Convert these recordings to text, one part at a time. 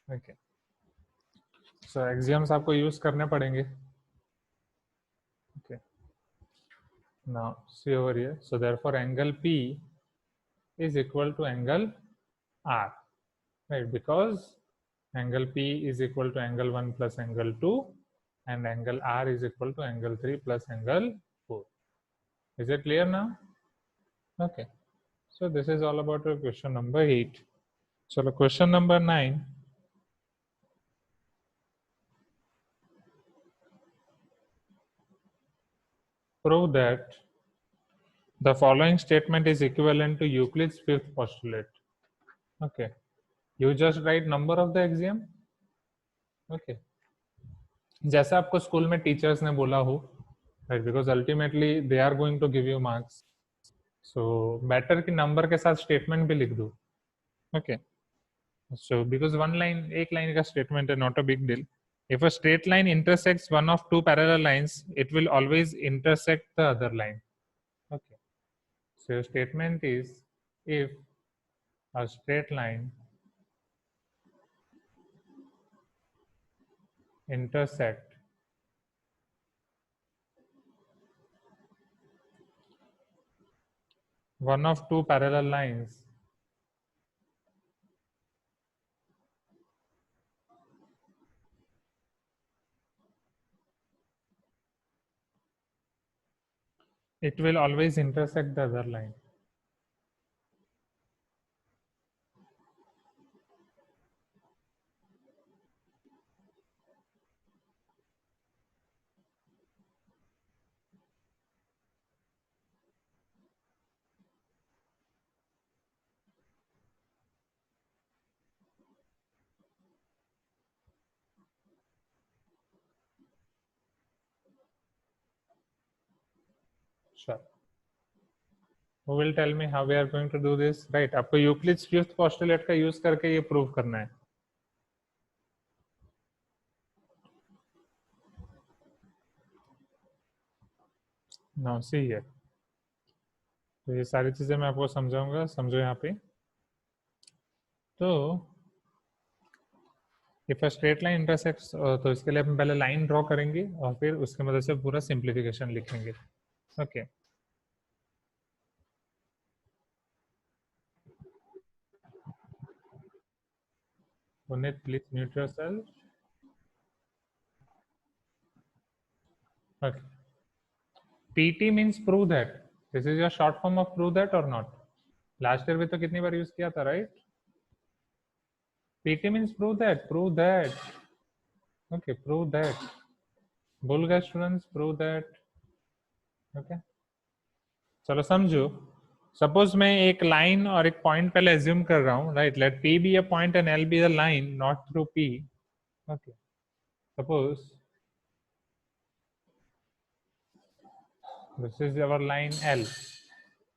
Okay, सो axioms आपको use करने पड़ेंगे. Okay, now see over here. So therefore angle P is equal to angle R, right? Because angle P is equal to angle 1 plus angle 2, and angle R is equal to angle 3 plus angle 4. Is it clear now? Okay, so this is all about your question number 8. So question number 9. Prove that the following statement is equivalent to Euclid's fifth postulate. Okay, you just write number of the axiom. Okay, जैसा आपको school में teachers ने बोला हो, right? Because ultimately they are going to give you marks, so better कि number के साथ statement भी लिख दो. Okay, so because one line, एक लाइन का स्टेटमेंट है, not a big deal. If a straight line intersects one of two parallel lines, it will always intersect the other line. Okay, so your statement is, if a straight line intersect one of two parallel lines, it will always intersect the other line. Sure. Who will tell me how we are going to do this? Right, आपको Euclid's fifth postulate का use करके ये prove करना है. Now see here, तो ये सारी चीजें मैं आपको समझाऊंगा, समझो यहाँ पे. तो if a straight line intersects, तो इसके लिए हम पहले लाइन ड्रॉ करेंगे और फिर उसकी मदद से पूरा सिंप्लीफिकेशन लिखेंगे. Okay, Puneet please mute yourself. Okay, PT means prove that. This is your short form of prove that और नॉट? लास्ट ईयर भी तो कितनी बार यूज किया था, right? PT means prove that, prove that. Okay, prove that. भूल गए students? Prove that. Okay, चलो समझो. सपोज मैं एक लाइन और एक पॉइंट पहले एज्यूम कर रहा हूँ, right? Let P be a point and L be the line not through P. Okay, suppose this is our line L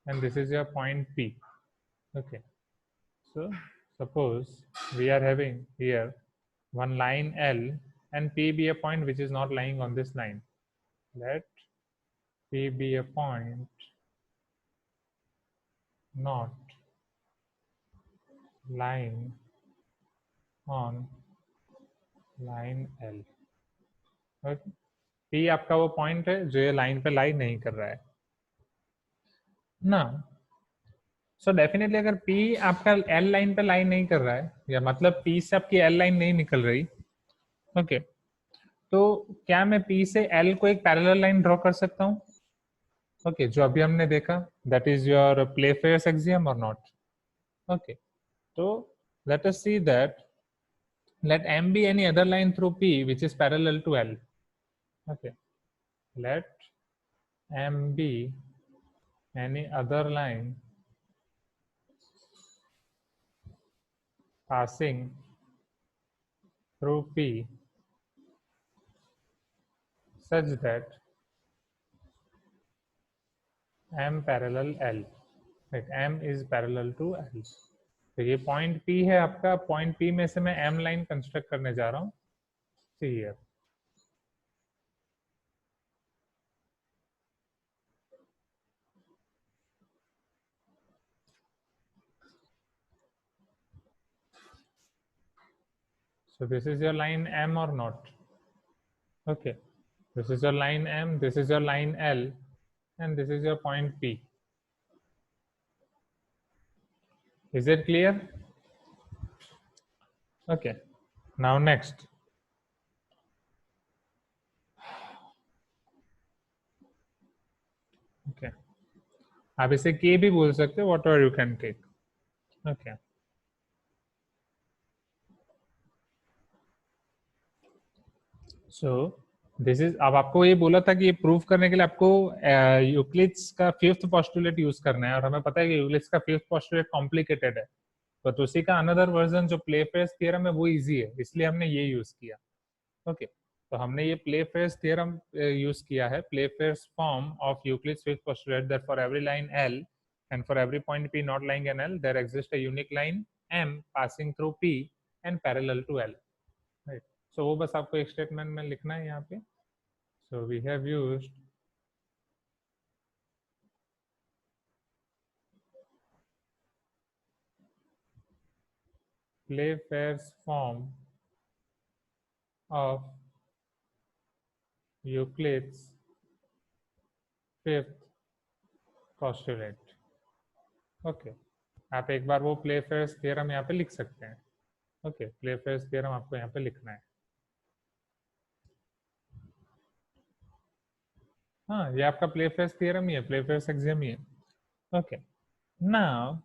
and this is your point P. Okay, so suppose we are having here one line L and P be a point which is not lying on this line. Let P be a point not lying on line L. Okay, P आपका वो point है जो ये line पे लाई नहीं कर रहा है ना. सो डेफिनेटली अगर P आपका L लाइन पे लाई नहीं कर रहा है, या मतलब P से आपकी L लाइन नहीं निकल रही, ओके, तो क्या मैं P से L को एक पैरेलल लाइन ड्रॉ कर सकता हूँ? ओके, जो अभी हमने देखा, that is your Playfair's axiom और नॉट? ओके, तो let us see that let M be any other line through P which is parallel to L. Okay, let M be any other line passing through P such that M parallel L. Right, M is parallel to L. तो ये point P है आपका. Point P में से मैं M line construct करने जा रहा हूँ. See here, So this is your line M or not? Okay. This is your line M, this is your line L, and this is your point P. Is it clear? Okay. Now next. Okay. आप इसे K भी बोल सकते हो, whatever you can take. Okay. So this is, अब आपको ये बोला था कि ये प्रूव करने के लिए आपको यूक्लिड्स का फिफ्थ पोस्टुलेट यूज करना है, और हमें पता है कि यूक्लिड्स का फिफ्थ पोस्टुलेट कॉम्प्लिकेटेड है, तो उसी का अनदर वर्जन जो प्लेफेयर्स थ्योरम है वो इजी है, इसलिए हमने ये यूज किया. ओके, तो हमने ये प्लेफेयर्स थ्योरम यूज किया है, Playfair's form of Euclid's fifth postulate that for every line L and for every point P not lying in L there exists a unique line M passing through P and parallel to L. Right. So वो बस आपको एक statement में लिखना है यहाँ पे. So we have used Playfair's form of Euclid's fifth postulate. Okay. आप एक बार वो Playfair's theorem यहाँ पे लिख सकते हैं. Okay, Playfair's theorem आपको यहाँ पे लिखना है. हाँ, ये आपका Playfair's theorem ही है, Playfair's axiom ही है. Okay. Now,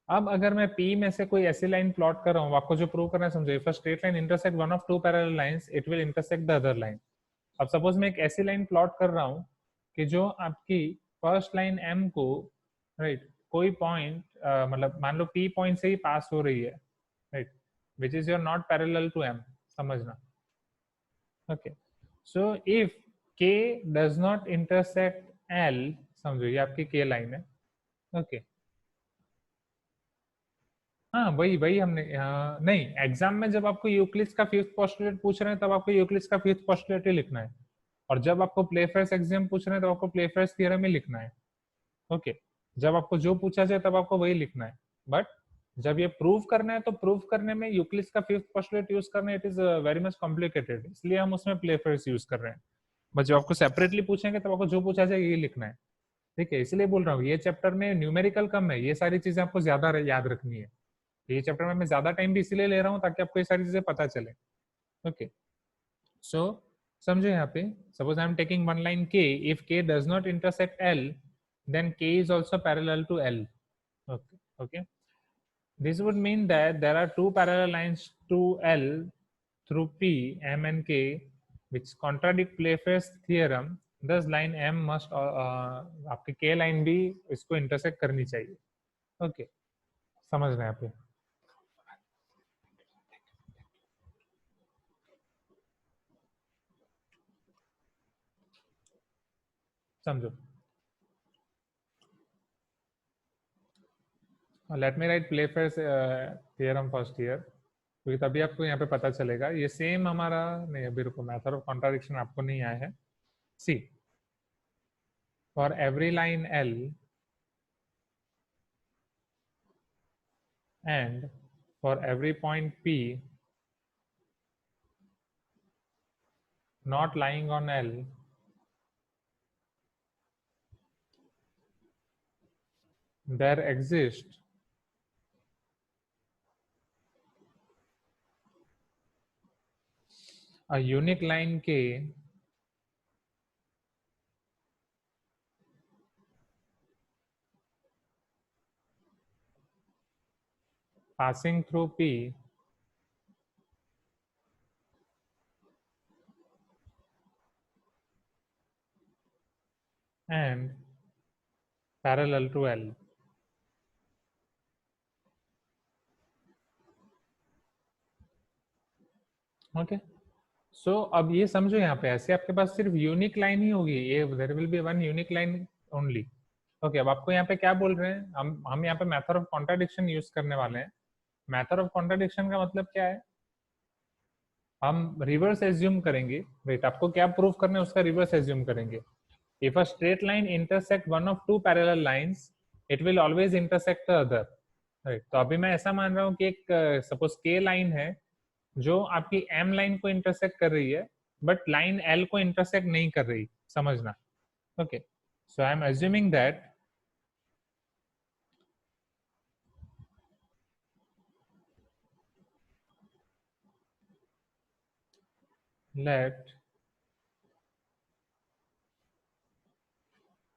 अब अगर मैं P में से कोई ऐसी लाइन प्लॉट कर रहा हूँ, आपको जो प्रूव करना है समझो, if a straight line intersect one of two parallel lines, it will intersect the other line. अब सपोज मैं एक ऐसी लाइन प्लॉट कर रहा हूँ कि जो आपकी फर्स्ट लाइन M को राइट कोई पॉइंट मतलब मान लो P पॉइंट से ही पास हो रही है, right, which is your not parallel to M, समझना. Okay, so if K does not intersect L, समझो ये आपकी K लाइन है. ओके, हाँ वही हमने नहीं, एग्जाम में जब आपको यूक्लिड्स का फिफ्थ पोस्टुलेट पूछ रहे हैं तब आपको यूक्लिड्स का फिफ्थ पोस्टुलेट ही लिखना है, और जब आपको प्लेफेयर्स एक्सियम पूछ रहे हैं तब आपको प्लेफेयर्स थ्योरम ही लिखना है. ओके, जब आपको जो पूछा जाए तब आपको वही लिखना है, बट जब ये प्रूव करना है तो प्रूव करने में यूक्लिड्स का फिफ्थ पोस्टुलेट यूज करना it is very much complicated, इसलिए हम उसमें प्लेफेयर्स यूज कर रहे हैं. बट जब आपको सेपरेटली पूछेंगे तब आपको जो पूछा जाए ये लिखना है. ठीक है, इसलिए बोल रहा हूँ ये चैप्टर में न्यूमेरिकल कम है, ये सारी चीजें आपको ज्यादा याद रखनी है. ये चैप्टर में मैं ज्यादा टाइम भी इसीलिए ले रहा हूँ ताकि आपको ये सारी चीजें पता चले. ओके, सो समझो यहाँ पे, suppose I am taking one line K, if K does not intersect L then K is also parallel to L. Okay, this would mean that there are two parallel lines to L through P, M and K which contradict Playfair's theorem. Thus line M must आपकी K line भी इसको intersect करनी चाहिए. Okay, समझ रहे हैं आप? समझो. Let me right Playfair's theorem first year, क्योंकि तभी आपको यहाँ पे पता चलेगा. ये सेम हमारा नहीं, अभी रुको, मेथड ऑफ कॉन्ट्राडिक्शन आपको नहीं आया है. See, for every line L and for every point P not lying on L, there exists a unique line K passing through P and parallel to L. Okay, so अब ये समझो यहाँ पे ऐसे आपके पास सिर्फ यूनिक लाइन ही होगी, ये there will be one unique line only. Okay, अब आपको यहाँ पे क्या बोल रहे हैं, हम यहाँ पे मेथड ऑफ कॉन्ट्राडिक्शन यूज करने वाले हैं. मेथड ऑफ कॉन्ट्राडिक्शन का मतलब क्या है, हम रिवर्स एज्यूम करेंगे. राइट, आपको क्या प्रूव करना है उसका रिवर्स एज्यूम करेंगे. If a straight line intersect one of two parallel lines, it will always intersect the other. Right, तो अभी मैं ऐसा मान रहा हूँ कि एक सपोज K लाइन है जो आपकी एम लाइन को इंटरसेक्ट कर रही है बट लाइन एल को इंटरसेक्ट नहीं कर रही, समझना. Okay, so I am assuming that let,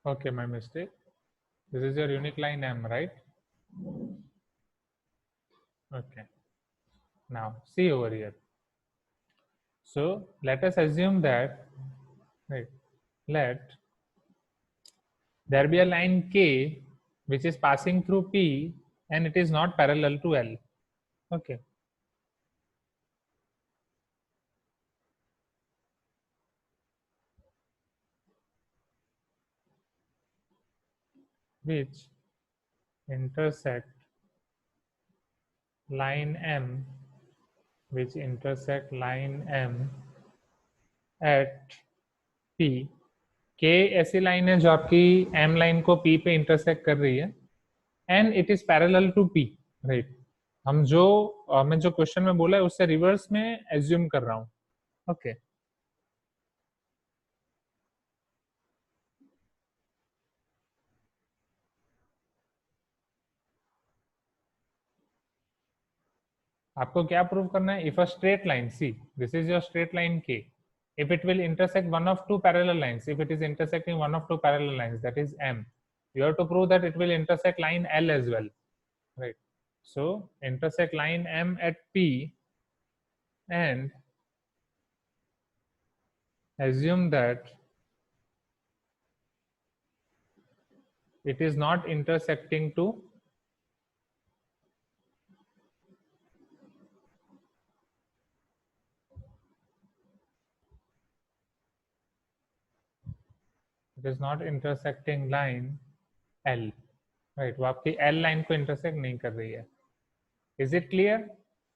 okay, my mistake, this is your unique line M, right? Okay, now see over here. So let us assume that, right, let there be a line K which is passing through P and it is not parallel to L. Okay, which intersect line M, which intersect line M at P. K ऐसी line है जो आपकी M line को P पे intersect कर रही है and it is parallel to P, right. हम जो मैं जो क्वेश्चन में बोला है उससे रिवर्स में एज्यूम कर रहा हूँ. ओके, आपको क्या प्रूव करना है? If a straight line, see this is your straight line K, if it will intersect one of two parallel lines, if it is intersecting one of two parallel lines, that is M, you have to prove that it will intersect line L as well, right? So intersect line M at P and assume that it is not intersecting to it is not intersecting line L, right? वो आपकी L line को intersect नहीं कर रही है. Is it clear?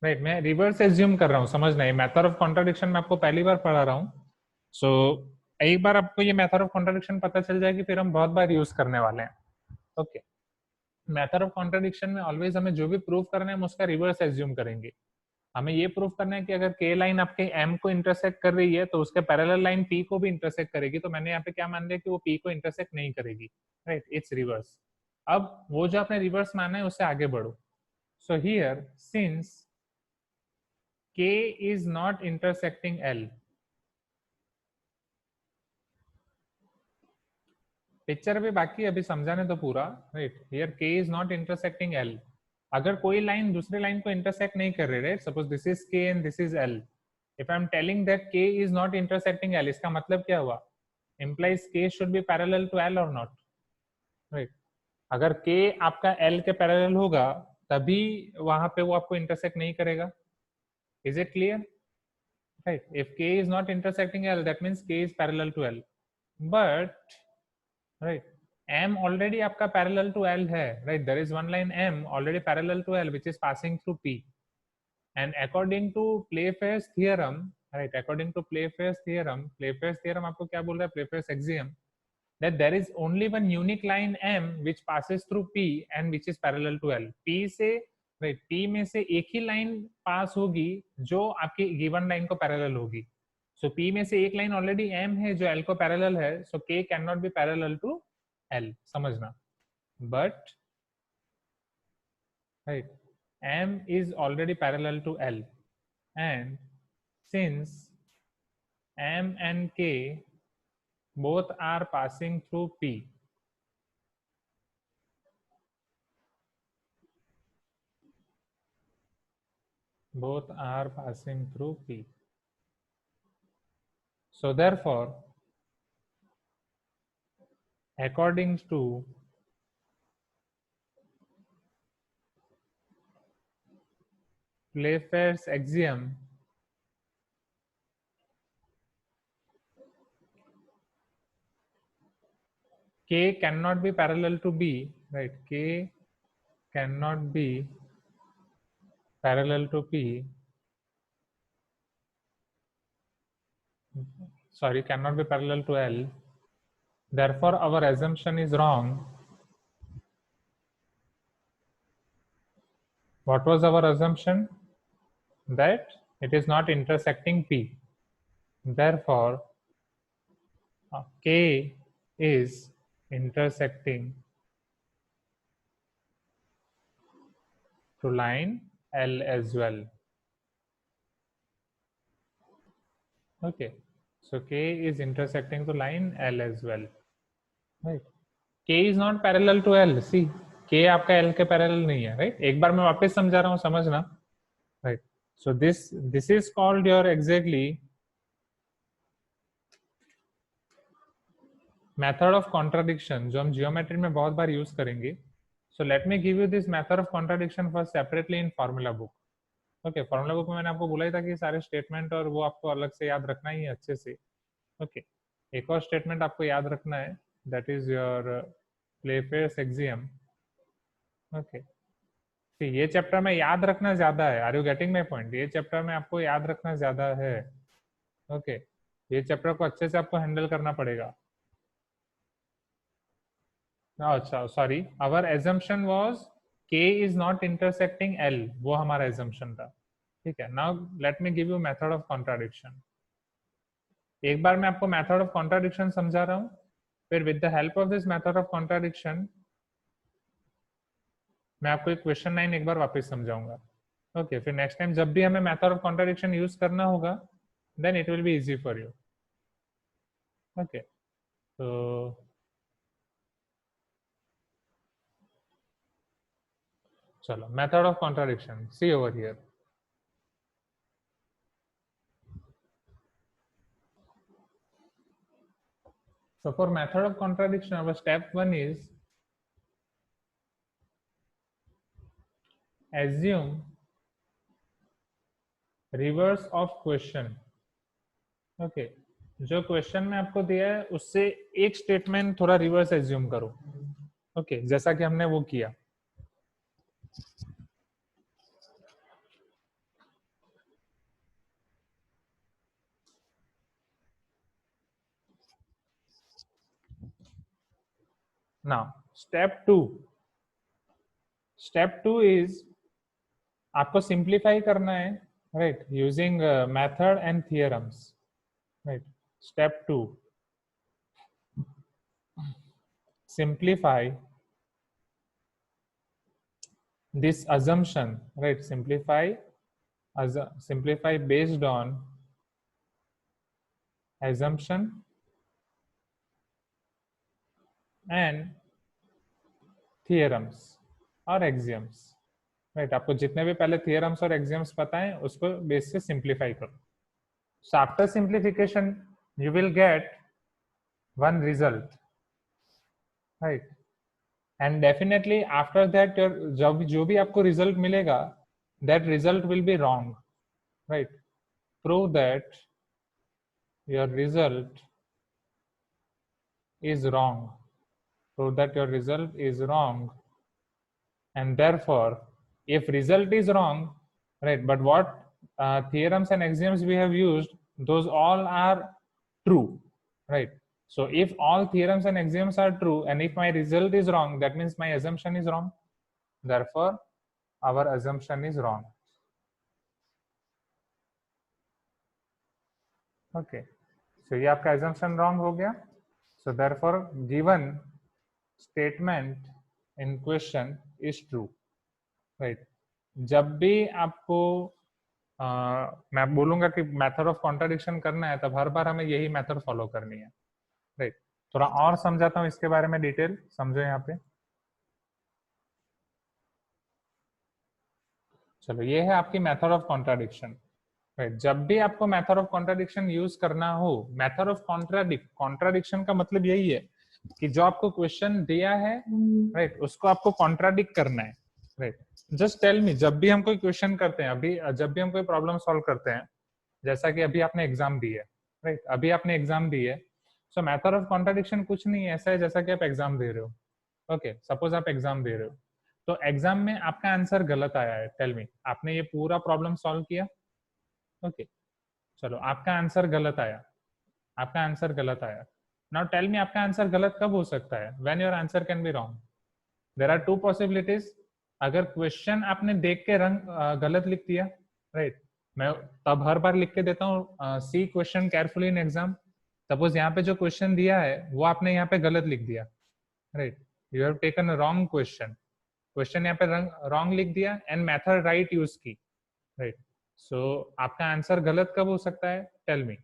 Right, मैं reverse assume कर रहा हूँ, समझना. ये मेथड ऑफ कॉन्ट्राडिक्शन मैं आपको पहली बार पढ़ा रहा हूँ. सो एक बार आपको ये मेथड ऑफ कॉन्ट्राडिक्शन पता चल जाएगी फिर हम बहुत बार यूज करने वाले हैं. ओके, मेथड ऑफ कॉन्ट्राडिक्शन में ऑलवेज हमें जो भी प्रूव करना है हम उसका रिवर्स एज्यूम करेंगे. हमें ये प्रूव करना है कि अगर के लाइन आपके एम को इंटरसेक्ट कर रही है तो उसके पैरेलल लाइन पी को भी इंटरसेक्ट करेगी. तो मैंने यहाँ पे क्या मान लिया कि वो पी को इंटरसेक्ट नहीं करेगी, राइट? It's reverse. अब वो जो आपने रिवर्स माना है उससे आगे बढ़ो. So here since K is not intersecting L, picture अभी बाकी अभी समझाने तो पूरा, right? Here K is not intersecting L. अगर कोई लाइन दूसरे लाइन को इंटरसेक्ट नहीं कर रही, right? Suppose this is K and this is L. If I am telling that K is not intersecting L, इसका मतलब क्या हुआ? implies K should be parallel to L or not, right? अगर K आपका L के parallel होगा तभी वहां पे वो आपको इंटरसेक्ट नहीं करेगा. Is it clear? Right, if K is not intersecting L, that means K is parallel to L. But right, M already आपका parallel to L है, right? There is one line M already parallel to L which is passing through P. And according to Playfair's theorem, right? According to Playfair's theorem आपको क्या बोल रहा है? Playfair's axiom that there is only one unique line M which passes through P and which is parallel to L. P से right, P में से एक ही line पास होगी जो आपकी गिवन लाइन को पैरेलल होगी. सो P में से एक लाइन ऑलरेडी M है जो L को पैरेलल है. So K can not be parallel to L, समझना. But right, M is already parallel to L and since M and K both are passing through P, both are passing through P. So therefore, according to Playfair's axiom, K cannot be parallel to B, right? K cannot be parallel to P. Sorry, cannot be parallel to L. Therefore, our assumption is wrong. What was our assumption? That it is not intersecting P. Therefore, K is intersecting to line L as well. Okay, so K is intersecting to line L as well, right? K is not parallel to L. See, K आपका L के parallel नहीं है, right? एक बार मैं वापस समझा रहा हूँ, समझना, right? So this is called your exactly method of contradiction, जो हम जियोमेट्री में बहुत बार यूज करेंगे. सो let me give you this method of contradiction first separately in formula book. Okay, formula book में मैंने आपको बोला ही था कि सारे स्टेटमेंट और वो आपको अलग से याद रखना ही है अच्छे से. ओके, एक और स्टेटमेंट आपको याद रखना है, that is your Playfair's axiom. Okay, ये चैप्टर में याद रखना ज्यादा है. Are you getting my point? ये चैप्टर में आपको याद रखना ज्यादा है. ओके, ये चैप्टर को अच्छे से आपको हैंडल करना पड़ेगा. अच्छा, sorry, our assumption was K is not intersecting L. वो हमारा एजम्पशन था. ठीक है, now let me give you method of contradiction. एक बार मैं आपको मेथड ऑफ कॉन्ट्राडिक्शन समझा रहा हूं, फिर with the help of this method of contradiction मैं आपको एक क्वेश्चन 9 एक बार वापस समझाऊंगा. ओके, फिर नेक्स्ट टाइम जब भी हमें मेथड ऑफ कॉन्ट्राडिक्शन यूज करना होगा, then it will be easy for you. Okay, तो चलो, method of contradiction, see over here. So for method of contradiction, our step 1 is assume reverse of question. Okay, जो question में आपको दिया है उससे एक स्टेटमेंट थोड़ा रिवर्स एज्यूम करो. ओके, जैसा कि हमने वो किया. Now step 2 is आपको सिंप्लीफाई करना है, right, using method and theorems. Right, step 2, simplify this assumption, right? Simplify based on assumption and theorems और axioms, right? आपको जितने भी पहले theorems और axioms पता है उसको बेस से सिंप्लीफाई करो. So after simplification you will get one result, right? And definitely after that जो भी आपको result मिलेगा, that result will be wrong, right? Prove that your result is wrong. Prove that your result is wrong, and therefore if result is wrong, right, but what theorems and axioms we have used, those all are true, right? So if all theorems and axioms are true and if my result is wrong, that means my assumption is wrong. Therefore our assumption is wrong. Okay, so ये आपका assumption wrong हो गया. So therefore given statement in question is true, right? जब भी आपको मैं बोलूंगा कि मेथड ऑफ कॉन्ट्राडिक्शन करना है, तब हर बार हमें यही मेथड फॉलो करनी है, राइट? थोड़ा और समझाता हूँ इसके बारे में, डिटेल समझो यहाँ पे. चलो, ये है आपकी मेथड ऑफ कॉन्ट्राडिक्शन, राइट? जब भी आपको मेथड ऑफ कॉन्ट्राडिक्शन यूज करना हो, मेथड ऑफ कॉन्ट्राडिक्शन का मतलब यही है कि जो आपको क्वेश्चन दिया है, राइट, उसको आपको कॉन्ट्राडिक्ट करना है, राइट? जस्ट टेल मी, जब भी हम कोई क्वेश्चन करते हैं, अभी जब भी हम कोई प्रॉब्लम सॉल्व करते हैं, जैसा कि अभी आपने एग्जाम दी है, राइट, अभी आपने एग्जाम दी है, सो मेथड ऑफ कॉन्ट्राडिक्शन कुछ नहीं है, ऐसा है जैसा कि आप एग्जाम दे रहे हो. ओके, सपोज आप एग्जाम दे रहे हो, तो एग्जाम में आपका आंसर गलत आया है. टेल मी, आपने ये पूरा प्रॉब्लम सॉल्व किया, ओके, चलो, आपका आंसर गलत आया, आपका आंसर गलत आया. नाउ टेल मी, आपका आंसर गलत कब हो सकता है? When your answer can be wrong. There are two possibilities. अगर क्वेश्चन आपने देख के रंग गलत लिख दिया, राइट, मैं तब हर बार लिख के देता हूँ see question carefully in exam. Suppose यहाँ पे जो क्वेश्चन दिया है वो आपने यहाँ पे गलत लिख दिया, right, you have taken a wrong question, question यहाँ पे रॉन्ग लिख दिया एंड मेथड राइट यूज की, राइट। सो आपका आंसर गलत कब हो सकता है? Tell me,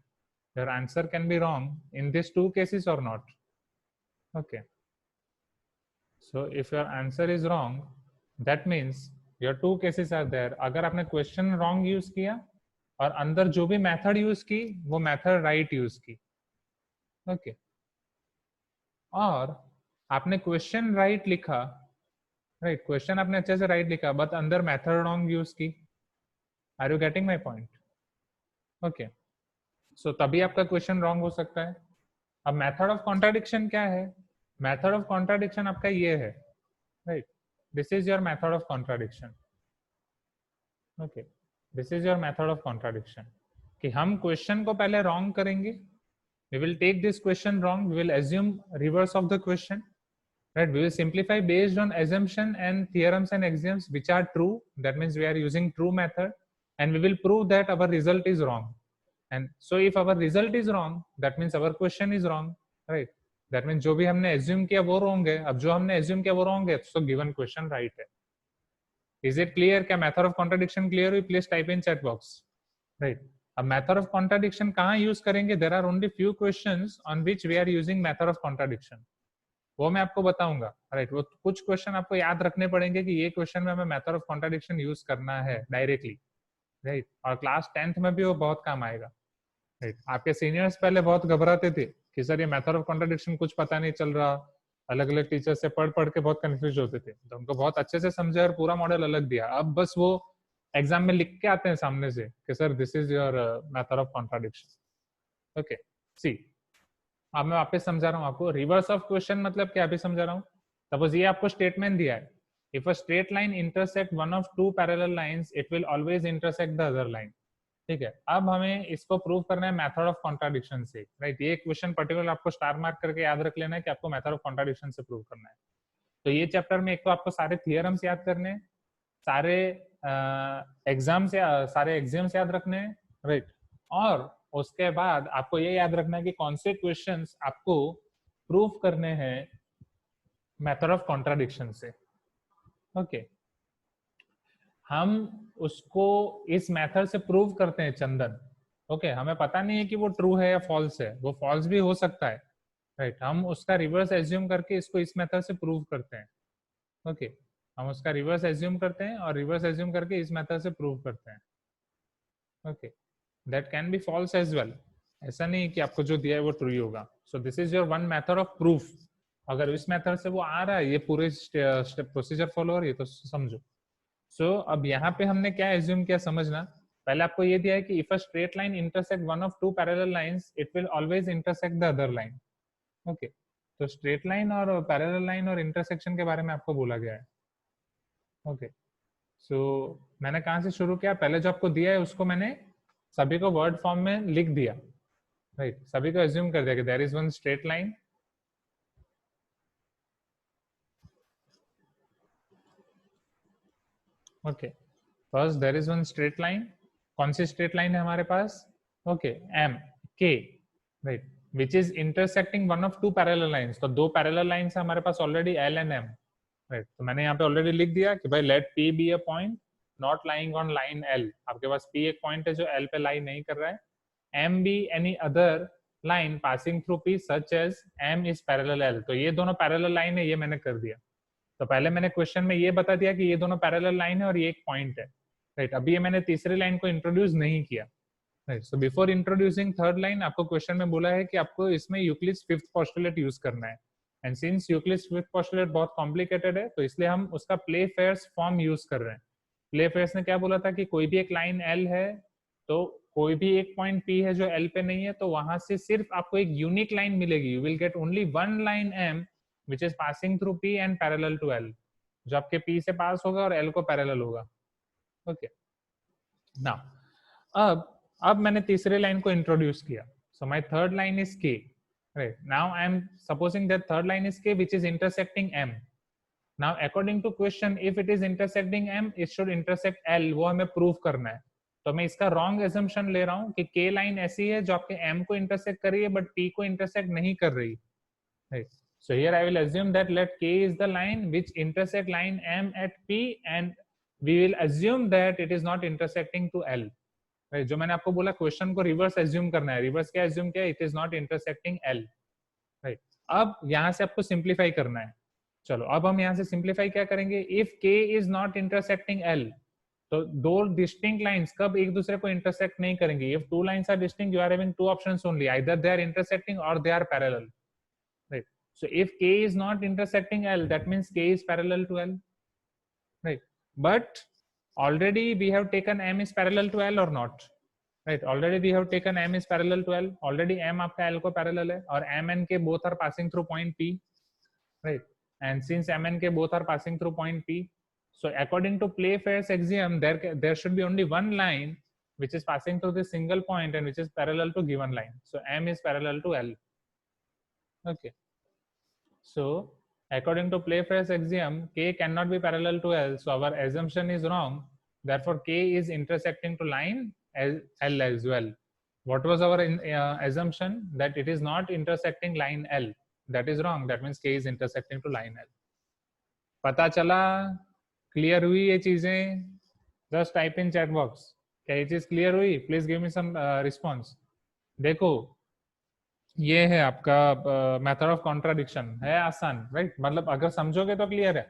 your answer can be wrong in this two cases or not? Okay, so if your answer is wrong that means your two cases are there. अगर आपने question wrong use किया और अंदर जो भी मेथड यूज की वो method right use की, ओके, और आपने क्वेश्चन राइट लिखा, राइट, क्वेश्चन आपने अच्छे से राइट लिखा बट अंदर मेथड रॉन्ग यूज की। Are you getting my point? Okay, so तभी आपका क्वेश्चन रॉन्ग हो सकता है। अब मेथड ऑफ कॉन्ट्राडिक्शन क्या है? मेथड ऑफ कॉन्ट्राडिक्शन आपका ये है, right, this is your method of contradiction. Okay, this is your method of contradiction कि हम क्वेश्चन को पहले रॉन्ग करेंगे, we will take this question wrong, we will assume reverse of the question, right, we will simplify based on assumption and theorems and axioms which are true, that means we are using true method, and we will prove that our result is wrong. And so if our result is wrong that means our question is wrong, right, that means जो भी हमने assume किया वो wrong है। अब जो हमने assume किया वो wrong है तो given question right है। Is it clear? क्या मेथड ऑफ कॉन्ट्राडिक्शन क्लियर हुई? Please type in chat box, right. अब मेथड ऑफ कॉन्ट्राडिक्शन कहाँ यूज करेंगे? There are only few questions on which we are using method of contradiction, वो मैं आपको बताऊंगा, राइट। वो कुछ क्वेश्चन आपको याद रखने पड़ेंगे कि ये क्वेश्चन में हमें मेथड ऑफ कॉन्ट्राडिक्शन यूज करना है डायरेक्टली, राइट, और क्लास 10th में भी वो बहुत काम आएगा, राइट। आपके सीनियर्स पहले बहुत घबराते थे कि सर ये मेथड ऑफ कॉन्ट्राडिक्शन कुछ पता नहीं चल रहा, अलग अलग टीचर से पढ़ पढ़ के बहुत कंफ्यूज होते थे, तो उनको बहुत अच्छे से समझा और पूरा मॉडल अलग दिया। अब बस वो एग्जाम में लिख के आते हैं सामने से कि sir this is your method of contradiction. Okay, see, अब मैं वापस समझा रहा हूँ आपको। रिवर्स ऑफ क्वेश्चन मतलब क्या, अभी समझा रहा हूँ। सपोज ये आपको स्टेटमेंट दिया है, if a straight line intersect one of two parallel lines it will always intersect the other line, ठीक है। अब हमें इसको प्रूव करना है मेथड ऑफ कॉन्ट्राडिक्शन से, राइट। ये क्वेश्चन पर्टिकुलर आपको स्टार मार्क करके याद रख लेना है कि आपको मेथड ऑफ कॉन्ट्राडिक्शन से प्रूव करना है। तो ये चैप्टर में एक तो आपको सारे थियरम्स याद करने, सारे एग्जाम्स सारे एग्जाम्स याद रखने हैं, राइट। और उसके बाद आपको ये याद रखना है कि कौन से क्वेश्चंस आपको प्रूव करने हैं मेथड ऑफ कॉन्ट्राडिक्शन से। ओके, हम उसको इस मेथड से प्रूव करते हैं चंदन। ओके, हमें पता नहीं है कि वो ट्रू है या फॉल्स है, वो फॉल्स भी हो सकता है, राइट। हम उसका रिवर्स एज्यूम करके इसको इस मेथड से प्रूव करते हैं। ओके, हम उसका रिवर्स एज्यूम करते हैं और रिवर्स एज्यूम करके इस मेथड से प्रूव करते हैं। Okay, that can be false as well, ऐसा नहीं कि आपको जो दिया है वो ट्रू ही होगा। सो this is your one method of proof. अगर इस मेथड से वो आ रहा है, ये पूरे प्रोसीजर फॉलो हो रही है तो समझो। सो अब यहाँ पे हमने क्या एज्यूम किया समझना। पहले आपको ये दिया है कि if a straight line intersect one of two parallel lines it will always intersect the other line. Okay, तो स्ट्रेट लाइन और पैरेलल लाइन और इंटरसेक्शन के बारे में आपको बोला गया है। ओके, सो मैंने कहाँ से शुरू किया? पहले जो आपको दिया है उसको मैंने सभी को वर्ड फॉर्म में लिख दिया, राइट। सभी को एज्यूम कर दिया कि there is one straight line, okay, first there is one straight line. कौन सी स्ट्रेट लाइन है हमारे पास? Okay, M K, right, which is intersecting one of two parallel lines. तो दो पैरेलल लाइंस है हमारे पास already, L and M, right. तो मैंने यहाँ पे ऑलरेडी लिख दिया कि भाई let P be a point not lying on line L. आपके पास पी एक पॉइंट है जो एल पे लाई नहीं कर रहा है। M be any other line passing through P such as M is parallel L. तो ये दोनों पैरेलल लाइन है, ये मैंने कर दिया। तो पहले मैंने क्वेश्चन में ये बता दिया कि ये दोनों पैरेलल लाइन है और ये एक पॉइंट है, राइट। अभी ये मैंने तीसरी लाइन को इंट्रोड्यूस नहीं किया, right. So before introducing third line आपको क्वेश्चन में बोला है कि आपको इसमें यूक्लिड्स फिफ्थ पोस्टुलेट यूज करना है। And since Euclid's fifth postulate बहुत कॉम्प्लिकेटेड है तो इसलिए हम उसका प्ले फेयर्स फॉर्म यूज कर रहे हैं। प्ले फेयर्स ने क्या बोला था कि कोई भी एक लाइन एल है तो कोई भी एक पॉइंट पी है जो एल पे नहीं है, तो वहां से सिर्फ आपको एक यूनिक लाइन मिलेगी। You will get only one line M which is passing through P and parallel to L, जो आपके पी से पास होगा और एल को पैरेलल होगा। ओके, नाउ अब मैंने तीसरे लाइन को इंट्रोड्यूस किया। So my third line is K, right. Now I am supposing that third line is K which is intersecting M. Now according to question if it is intersecting M it should intersect L, वो हमें prove करना है। तो मैं इसका wrong assumption ले रहा हूँ कि के लाइन ऐसी है जो आपके एम को इंटरसेक्ट कर रही है बट पी को इंटरसेक्ट नहीं कर रही, right? So here I will assume that let K is the line which intersect line M at P and we will assume that it is not intersecting to L, right? जो मैंने आपको बोला question को reverse assume करना है, reverse क्या assume किया, it is not intersecting L, right? अब यहाँ से आपको सिंप्लीफाई करना है। चलो अब हम यहाँ से सिंप्लीफाई क्या करेंगे, if K is not intersecting L, तो दो डिस्टिंक्ट लाइंस कब एक दूसरे को इंटरसेक्ट नहीं करेंगे, if two lines are distinct you are having two options only, either they are intersecting or they are parallel, right? So if K is not intersecting L, that means K is parallel to L, right? But already we have taken M is parallel to L or not, right? Already we have taken M is parallel to L, already M आपका L को parallel है और M N के both are passing through point P, right? And since M N के both are passing through point P, so according to Playfair's axiom, there should be only one line which is passing through this single point and which is parallel to given line. So M is parallel to L. Okay. So according to Playfair's axiom, K cannot be parallel to L. So our assumption is wrong. Therefore, K is intersecting to line L as well. What was our assumption? That it is not intersecting line L. That is wrong. That means K is intersecting to line L. पता चला? Clear हुई ये चीजें? Just type in chat box, क्या ये चीज clear हुई? Please give me some response. देखो ये है आपका मेथड ऑफ कॉन्ट्राडिक्शन, है आसान, राइट? मतलब अगर समझोगे तो क्लियर है,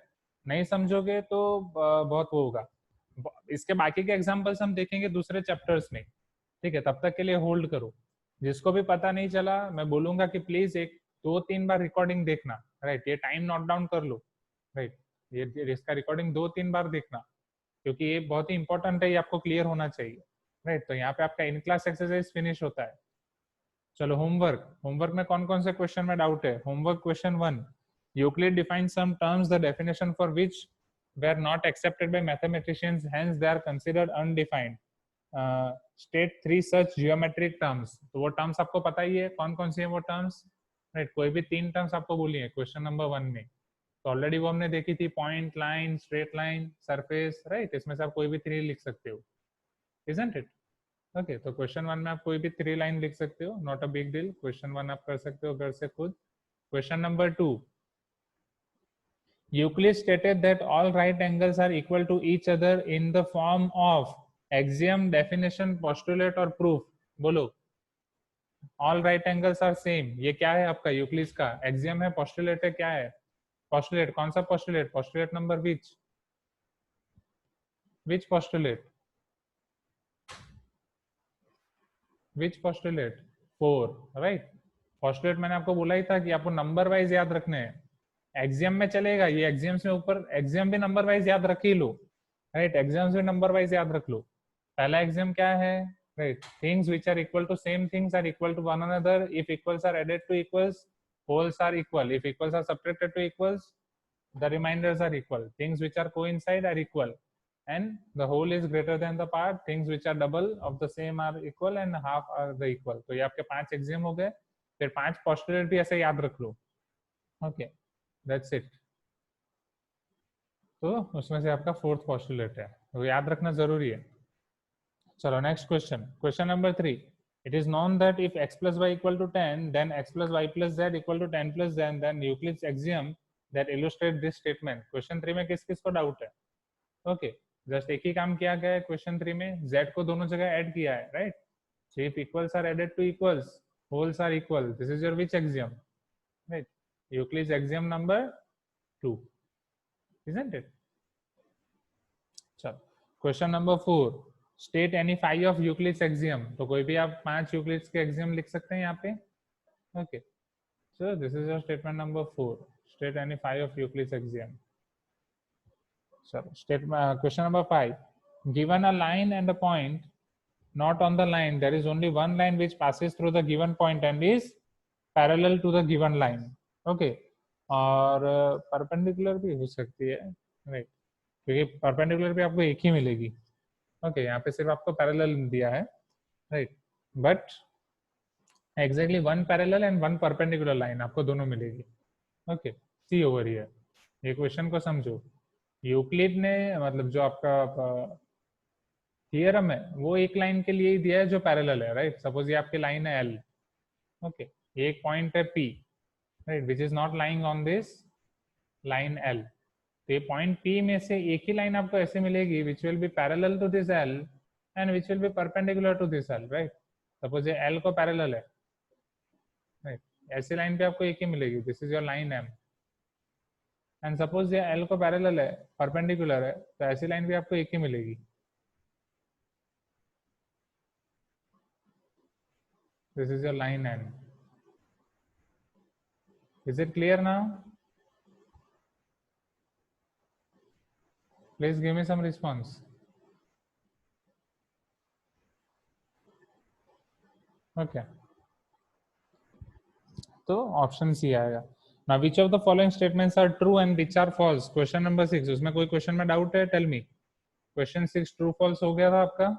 नहीं समझोगे तो बहुत वो होगा। इसके बाकी के एग्जांपल्स हम देखेंगे दूसरे चैप्टर्स में, ठीक है? तब तक के लिए होल्ड करो। जिसको भी पता नहीं चला मैं बोलूंगा कि प्लीज एक 2-3 बार रिकॉर्डिंग देखना, राइट? ये टाइम नोट डाउन कर लो, राइट? ये इसका रिकॉर्डिंग 2-3 बार देखना, क्योंकि ये बहुत ही इंपॉर्टेंट है, ये आपको क्लियर होना चाहिए, राइट? तो यहाँ पे आपका इन क्लास एक्सरसाइज फिनिश होता है। चलो होमवर्क में कौन कौन से क्वेश्चन में डाउट है? Homework question 1, Euclid defines some terms the definition for which were not accepted by mathematicians, hence they are considered undefined. State 3 such geometric terms. तो वो टर्म्स आपको पता ही है कौन कौन सी है वो टर्म्स, राइट? कोई भी 3 टर्म्स आपको बोली है क्वेश्चन नंबर 1 में, तो ऑलरेडी वो हमने देखी थी, point, line, straight line, surface, right? इसमें से आप कोई भी 3 लिख सकते हो, isn't it? ओके तो क्वेश्चन 1 में आप कोई भी 3 लाइन लिख सकते हो, not a big deal. Question 1 आप कर सकते हो घर से खुद। Question number 2, Euclid stated that all right angles are equal to each other in the form of axiom, definition, postulate और proof। बोलो, all right angles are same, ये क्या है आपका यूक्लिड का axiom है, postulate है, क्या है postulate? कौन सा postulate? postulate number which postulate? which postulate? 4, right? postulate मैंने आपको बोला ही था कि आपको नंबर वाइज याद रखने हैं। एक्सियम में चलेगा, ये एक्सियम्स में ऊपर एक्सियम भी नंबर वाइज याद रख ही लो, राइट? एक्सियम्स भी नंबर वाइज याद रख लो। पहला एक्सियम क्या है, right? Things which are equal to same things are equal to one another if equals are added to equals, wholes are equal, if equals are subtracted to equals the remainders are equal, things which are coincide are equal and the whole is greater than the part, things which are double of the same are equal and half are the equal। तो ये आपके 5 axiom हो गए, फिर 5 postulate भी ऐसे याद रख लो, ओके दैट्स इट। तो उसमें से आपका 4th पोस्टुलेट है, वो याद रखना जरूरी है। चलो next question, question number 3, it is known that if x plus y equal to 10 then x plus y plus z equal to 10 plus z, then Euclid's axiom that illustrate this statement। Question 3 में किस किस को doubt है? Okay just एक ही काम किया गया है क्वेश्चन 3 में, z को दोनों जगह ऐड किया है, right? So if equals are added to equals, wholes are equal, this is your which axiom, right? Euclid's axiom number 2, isn't it? चलो question number 4, state any 5 of Euclid's axiom. तो कोई भी आप 5 यूक्लिड्स के axiom लिख सकते हैं यहाँ पे, okay? So this is your statement number 4, state any 5 of Euclid's axiom. चलो statement question number 5, given a line and a point not on the line, there is only one line which passes through the given point and is parallel to the given line, okay? और perpendicular भी हो सकती है, right? क्योंकि perpendicular भी आपको एक ही मिलेगी, ओके? यहाँ पे सिर्फ आपको पैरेलल दिया है, right? But exactly 1 parallel and 1 perpendicular line आपको दोनों मिलेगी, ओके? सी ओवर हियर, ये क्वेश्चन को समझो। यूक्लिड ने मतलब जो आपका थियरम है वो एक लाइन के लिए ही दिया है जो पैरेलल है, राइट। सपोज ये आपकी लाइन है एल, ओके, एक पॉइंट है P, right, which is not lying on this line L. तो ये पॉइंट पी में से एक ही लाइन आपको ऐसे मिलेगी which will be parallel to this L and which will be perpendicular to this L, right. Suppose ये एल को पैरेलल है, राइट, ऐसी लाइन पे आपको एक ही मिलेगी, this is your line M. And suppose ये एल को पैरेलल है, परपेंडिकुलर है, तो ऐसी लाइन भी आपको एक ही मिलेगी, this is your line N. Is it clear now? Please give me some response. Okay, तो ऑप्शन सी आएगा। Now which of the following statements are true and which are false, question number 6। उसमें कोई question में doubt है? Tell me. Question 6 true false हो गया था आपका।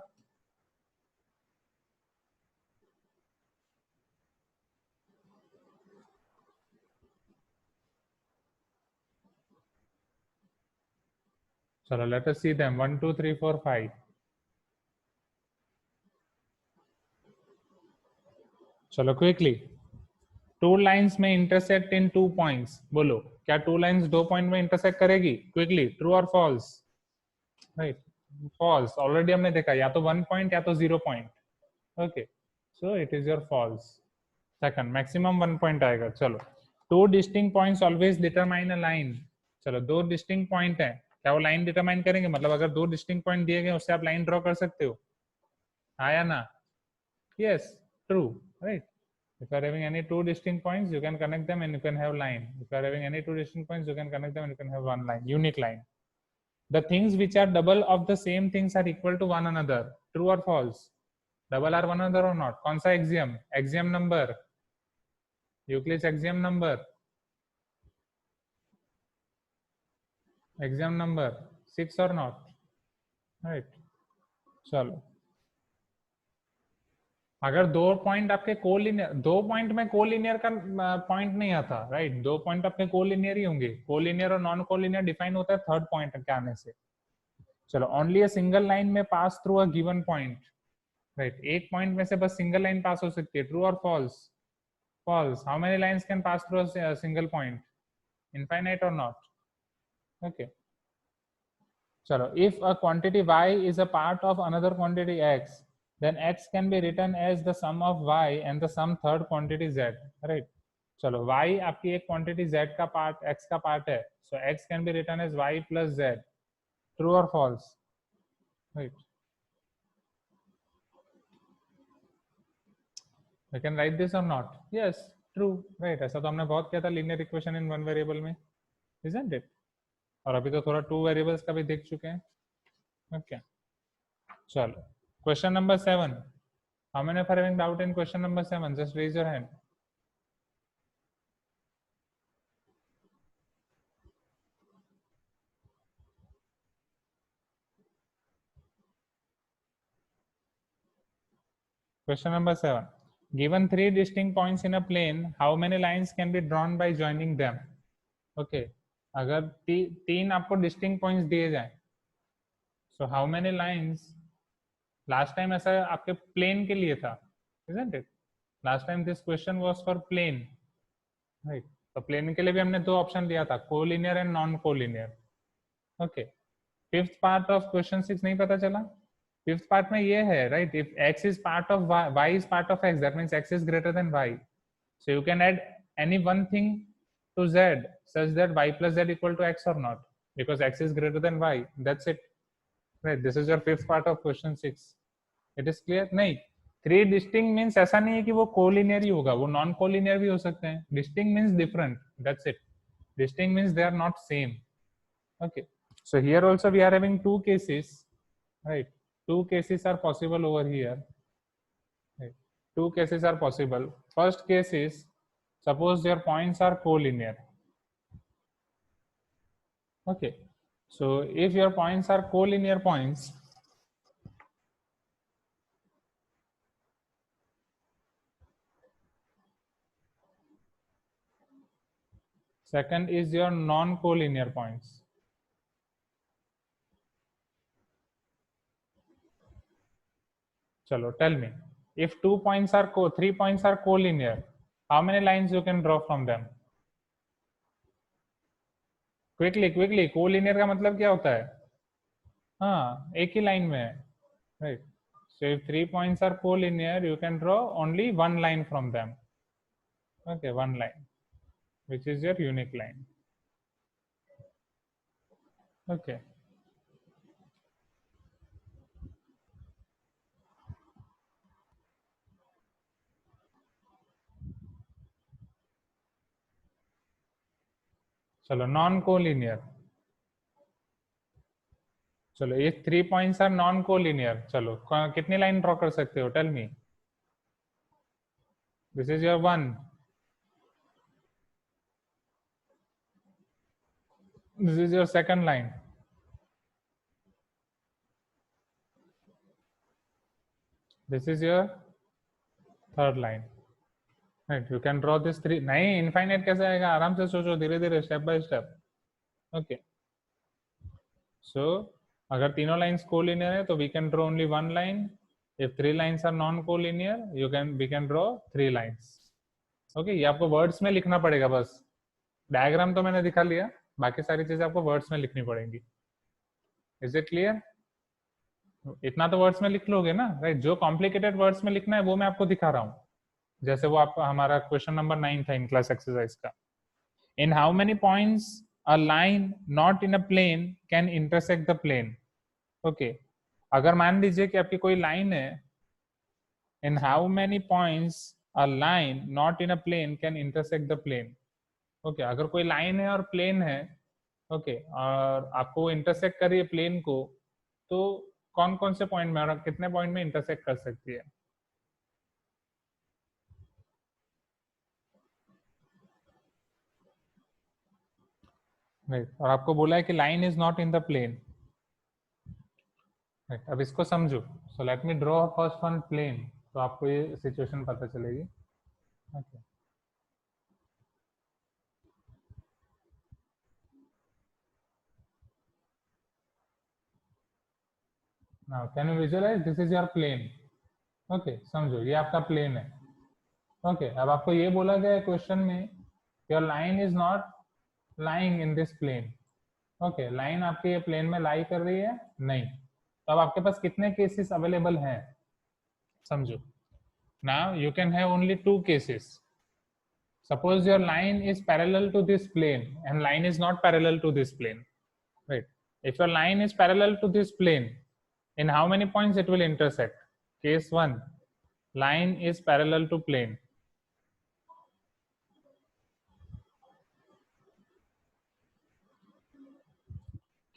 चलो लेट अस सी देम, 1 2 3 4 5। चलो क्विकली, टू लाइंस में इंटरसेक्ट इन 2 पॉइंट्स, बोलो क्या टू लाइंस 2 पॉइंट में इंटरसेक्ट करेगी? क्विकली, ट्रू और फॉल्स? Right, false. ऑलरेडी हमने देखा, या तो 1 पॉइंट या तो 0 point. Okay, so it is your false. Second, maximum 1 point आएगा। चलो, two distinct points always determine a line. चलो, दो डिस्टिंक्ट पॉइंट है, क्या वो लाइन डिटरमाइन करेंगे? मतलब अगर दो डिस्टिंक्ट पॉइंट दिए गए उससे आप लाइन ड्रॉ कर सकते हो, हाँ या ना? Yes, true, right. If you are having any two distinct points, you can connect them and you can have line. If you are having any two distinct points, you can connect them and you can have one line, unique line. The things which are double of the same things are equal to one another. True or false? Double are one another or not? कौन सा axiom? Axiom number, Euclid's axiom number, axiom number 6 or not? Right. चलो, अगर दो point आपके collinear, दो point में collinear का point नहीं आता, राइट, दो पॉइंट आपके कोलिनियर ही होंगे। कोलिनियर और नॉन कोलिनियर डिफाइन होता है थर्ड पॉइंट के आने से। चलो, ओनली अ सिंगल लाइन में पास through a given point, right, एक पॉइंट में से बस सिंगल लाइन पास हो सकती है। ट्रू और false? False. How many lines can pass through a single point? Infinite और नॉट? ओके, चलो, if a quantity y is a part of another quantity x, then x can be written as the sum of y and the sum third quantity z, right? चलो, y आपकी एक quantity z का part, x का part है, so x can be written as y plus z. True or false? Right, we can write this or not? Yes, true, right। ऐसा तो हमने बहुत किया था linear equation in one variable में, isn't it? और अभी तो थोड़ा टू वेरिएबल्स का भी देख चुके हैं। ओके, चलो, question number 7। How many of are having doubt in question number 7? Just raise your hand. Question number 7. Given three distinct points in a plane, how many lines can be drawn by joining them? Okay. अगर तीन आपको distinct points दिए जाएं, so how many lines? Last time ऐसा आपके plane के लिए था, isn't it? Last time this question was for plane, right? तो plane के लिए भी हमने दो ऑप्शन दिया था, collinear and non collinear. Okay, fifth part of question 6 नहीं पता चला? फिफ्थ पार्ट में ये है, right, if x is part of y is part of x, that means x is greater than y, so you can add any one thing to z such that y plus z equal to x or not, because x is greater than y, that's it, right? This is your fifth part of question 6. It is clear? नहीं, three distinct means ऐसा नहीं है कि वो collinear ही होगा, वो non collinear भी हो सकते हैं। Distinct means different, that's it. Distinct means they are not same. Okay, so here also we are having two cases, right? Two cases are possible over here, right? Two cases are possible. First case is, suppose your points are collinear. Okay, so if your points are collinear points, second is your non-collinear points. चलो tell me, if 3 points are collinear, how many lines you can draw from them? Quickly, collinear का मतलब क्या होता है? हाँ, एक ही line में है, right. So if 3 points are collinear, you can draw only one line from them. Okay, one line, which is your unique line. Okay. चलो नॉन कोलिनियर. चलो ये 3 points are नॉन कोलिनियर. चलो कितनी लाइन ड्रॉ कर सकते हो? Tell me. This is your one. This is your second line. This is your third line. Right, you can draw this three. नहीं, infinite कैसे आएगा? आराम से सोचो, धीरे धीरे, step by step. Okay. So अगर तीनों लाइंस कोलिनियर है तो we can draw only one line. If three lines are non collinear, we can draw three lines. Okay, ये आपको वर्ड्स में लिखना पड़ेगा बस. डायग्राम तो मैंने दिखा लिया, बाकी सारी चीजें आपको वर्ड्स में लिखनी पड़ेंगी. Is it clear? इतना तो वर्ड्स में लिख लोगे ना, राइट. जो कॉम्प्लिकेटेड वर्ड्स में लिखना है वो मैं आपको दिखा रहा हूँ. जैसे वो आपका हमारा क्वेश्चन नंबर 9 था इन क्लास एक्सरसाइज का. In how many points a line not in a plane can intersect the plane. Okay, अगर मान लीजिए कि आपकी कोई लाइन है. In how many points a line not in a plane can intersect the plane. Okay, अगर कोई line है और प्लेन है, ओके, और आपको इंटरसेक्ट कर रही है प्लेन को, तो कौन कौन से पॉइंट में और कितने पॉइंट में इंटरसेक्ट कर सकती है? राइट, और आपको बोला है कि line is not in the plane. Right, अब इसको समझो. So let me draw first one plane, तो आपको ये सिचुएशन पता चलेगी. Okay, now can you visualize this is your plane. Okay, समझो ये आपका प्लेन है. ओके, अब आपको ये बोला गया है क्वेश्चन में, your line is not lying in this plane. Okay, line आपके ये प्लेन में लाई कर रही है नहीं. तो अब आपके पास कितने केसेस अवेलेबल हैं? समझो. Now you can have only two cases. Suppose your line is parallel to this plane and line is not parallel to this plane, right? If your line is parallel to this plane, in how many points it will intersect? Case 1, line is parallel to plane.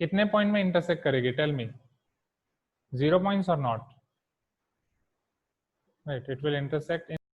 कितने point में intersect करेगी? Tell me. 0 points or not? Right, it will intersect in